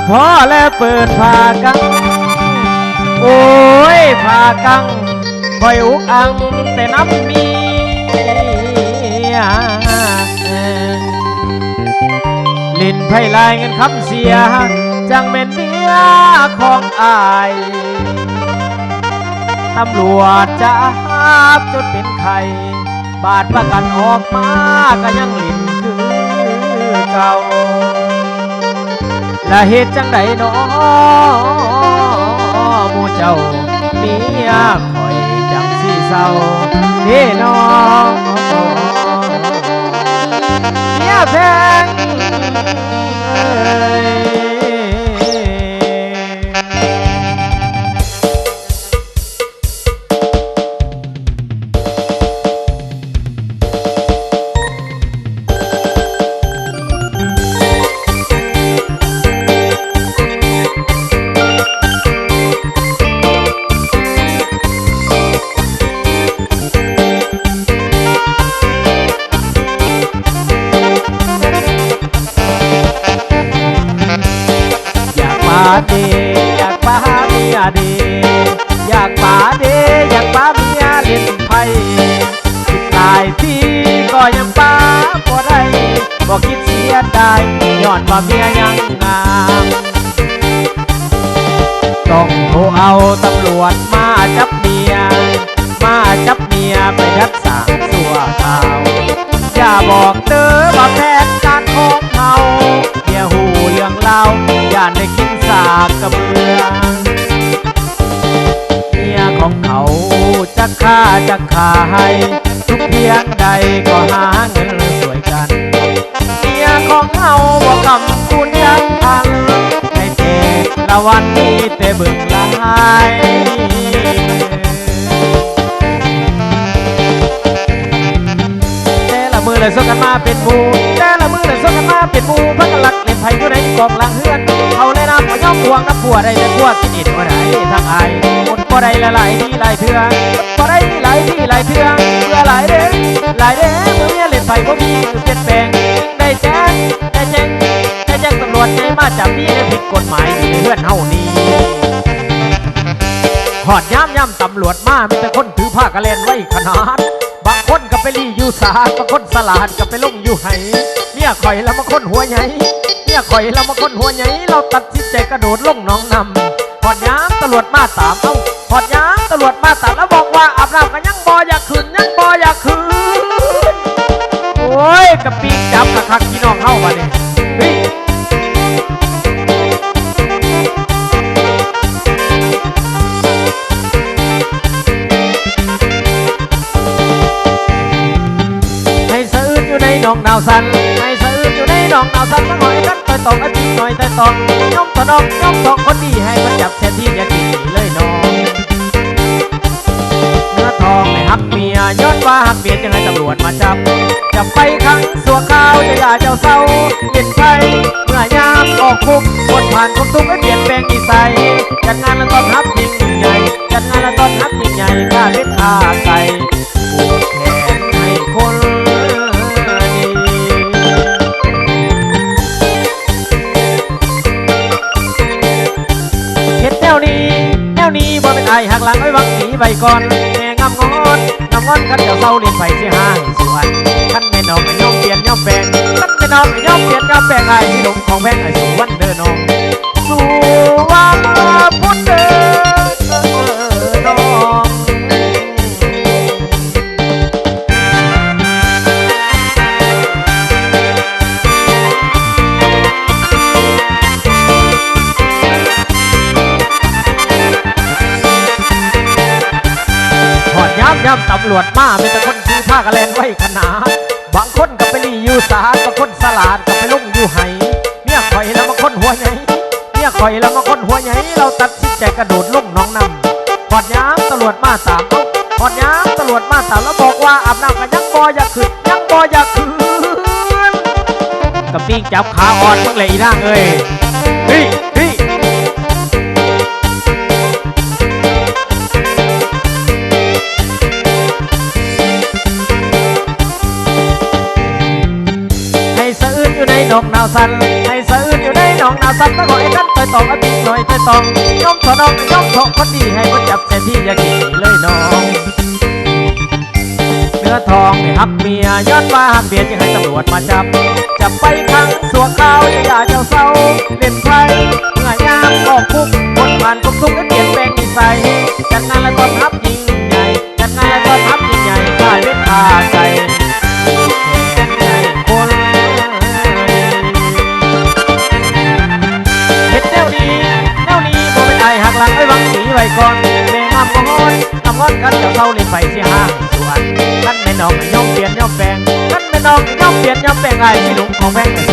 พ่อและเปิดผ้ากังโอ้ยผ้ากังคอยอุกอังแต่น้ำมีลินไพ่ลายเงินคำเสียจังเป็นเมียของอายตำรวจจะหับจนเป็นไข่บาดประกันออกมาก็ยังลินคือเก่าและเหตุจังใดน้อหมู่เจ้าเมียคอยจังสีเศร้าเด้น้องเมียแพงอยากป้าเมียเดอยากป้าเดอยากป้าเมียเล่นไพ่คิดหลายทีก็ยังป้าบ่ได้บอกคิดเสียดายย้อนว่าเมียยังงามต้องโทรเอาตำรวจมาจับเมียไปรักษาสัวข่าวอย่าบอกเด้อว่าแผนการของเฮาเมียหูเรื่องเล่าอย่าได้กินสากกระเบือเมียของเขาจะฆ่าให้ทุกเพียงใดก็หาเงินสวยกันเมียของเขาบอกคำคุณยังทันในเทละวันนี้แต่เบิ่งลายมือเลยส่งกันมาเป็นหมู่แต่ละมือเลยส่งกันมาเป็นหมู่พักกันหลักเล่นไพ่อยู่ในกองหลังเฮือนเขาเลยน้ำก็ย่อมพวงน้ำผัวได้แต่ผัวกินอิดบ่ได้ทางอายคนบ่ได้หลายที่หลายเถื่อบ่ได้หลายที่หลายเถื่อเพื่อหลายเด้มือเมียเล่นไพ่บ่มีมือเปลี่ยนแปลงได้แจ้งตำรวจให้มาจับพี่ได้ผิดกฎหมายอยู่ในเฮือนเฮานี้หอดย่ำตำรวจมามีแต่คนถือผ้ากระเลนไว้ขนาดบางคนก็ไปรีอยู่สาบางคนสลาดก็ไปลงอยู่ไหเมียข่อยแล้วมาคนหัวใหญ่เราตัดสินใจกระโดดลงน้องนำหอดย้ำตำรวจมาตามหอดย้ำตำรวจมาตามแล้วบอกว่าอาบน้ำก็ยังบ่อยากคืนโอ้ยกระปีกจับกระคักพี่น้องเข้ามาเนี่ยน้องดาวสันให้สะอื้นอยู่ในน้องดาวสันมาหอยกันต่อยตองอาทิตย์หน่อยต่อยตองย่อมต่อน้องย่อมสองคนดีให้มันจับแทนที่อย่ากินเลยน้องเนื้อทองให้หักเมียย้อนว่าหักเมียจะให้ตำรวจมาจับไปขังสัวข้าวจะด่าเจ้าเศร้าเย็นไฟเมื่อยามออกคุกคนผ่านคนทุกข์ให้เปลี่ยนแปลงนิสัยจัดงานแล้วต้อนรับยิ่งใหญ่ข้าเป็นข้าใส่ผูกแขนให้คนแนวนี้บ่เป็นไอหักหลังไว้วังหนีไปก่อนแม่งำงอนคันเจ้าเศร้าเรียนไปเสียหายส่วนคันแม่น้องไม่ยอมเปลี่ยนยอมแปลงคันแม่น้องไม่ยอมเปลี่ยนยอมแปลงไอ้ที่หลงของแพงไอ้สู่วันเดินน้องสู่วันพุทธเดินน้องย่ำตำรวจมาเป็นแต่คนถือผ้ากระเลนไว้ขนาดบางคนก็ไปรีอยู่สาบางคนสลาดก็ไปลงอยู่ไหเมียข่อยแล้วมาคนหัวใหญ่เราตัดสินใจกระโดดลงน้องนำหอดย้ำตำรวจมาตามแล้วบอกว่าอาบน้ำกันยังบ่อยากขึ้นกับปิ้งจับขาอ่อนเมื่อไรอีร่างเอ้ยน้องดาวสันให้สะอื้นอยู่ในน้องดาวสัน สัตว์ตะขอไอ้กันต่อยตองไอ้ปิ๊กหน่อยต่อยตองย่อมถอน้องย่อมถอคนดีให้คนจับแต่ที่อยากกินเลยน้องเนื้อทองไม่หักเมียย้อนว่าหักเบียจึงให้ตำรวจมาจับไปขังสัวข้าวอย่าเจ้าเศร้าเล่นไพ่เมื่อยามออกคุกคนผ่านทุกให้เปลี่ยนแปลงนิสัยจัดงานและต้อนรับยิ่งใหญ่จัดงานและต้อนรับยิ่งใหญ่ข้าเล่นข้าใจคนเห็ดแนวนี้บ่เป็นไอหักหลังไอ้วังสีไว้ก่อนแม่งามงอนกันเจ้าเศร้าเล่นไฟเสียห้างสวนกันแม่น้องย่อมเปลี่ยนย่อมแปลงกันแม่น้องย่อมเปลี่ยนย่อมแปลงไอ้ที่หนุ่มของแบงค์